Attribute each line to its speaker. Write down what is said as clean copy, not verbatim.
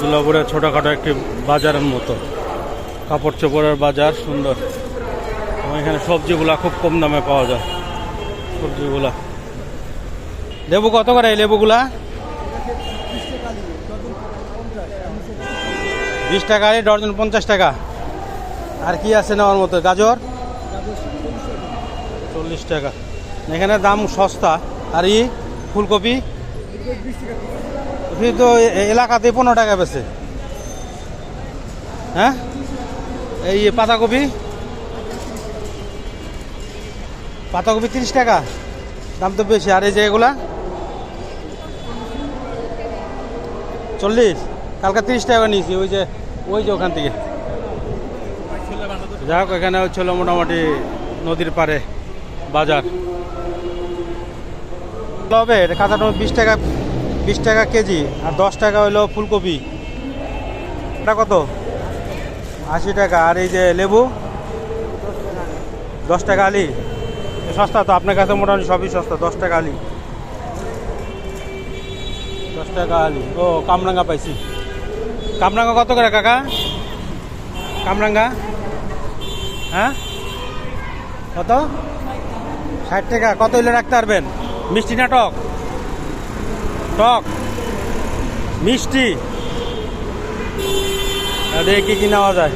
Speaker 1: দুলাপুরে ছোটোখাটো একটি বাজারের মতো, কাপড় চোপড়ের বাজার, সুন্দর। এবং এখানে সবজিগুলা খুব কম দামে পাওয়া যায়। সবজিগুলা, লেবু কত করে এই লেবুগুলা? 20 টাকা, ডর্জন 50 টাকা। আর কি আছে নেওয়ার মতো? গাজর 40 টাকা। এখানে দাম সস্তা। আর ফুলকপি তো এলাকাতে 15 টাকা বেছে। হ্যাঁ, এই পাতাকপি 30 টাকা, দাম তো বেশি। আর এই যে এগুলা 40, কালকে 30 টাকা নিয়েছি, ওই যে ওখান থেকে। যাই হোক, এখানে হচ্ছিল মোটামুটি নদীর পাড়ে বাজার। হবে এটা কাঁচা টমেটো 20 টাকা কেজি। আর 10 টাকা হইলো ফুলকপি। এটা কত? 80 টাকা। আর এই যে লেবু 10 টাকা আলি। সস্তা তো আপনার কাছে, মোটামুটি সবই সস্তা। 10 টাকা আলি, 10 টাকা আলি। ও কামরাঙ্গা পাইছি। কামরাঙ্গা কত করে কাকা? কামরাঙ্গা হ্যাঁ কত? 60 টাকা। কত হইলে রাখতে পারবেন? মিষ্টি না টক? টক মিষ্টি। দেখি কি নেওয়া যায়।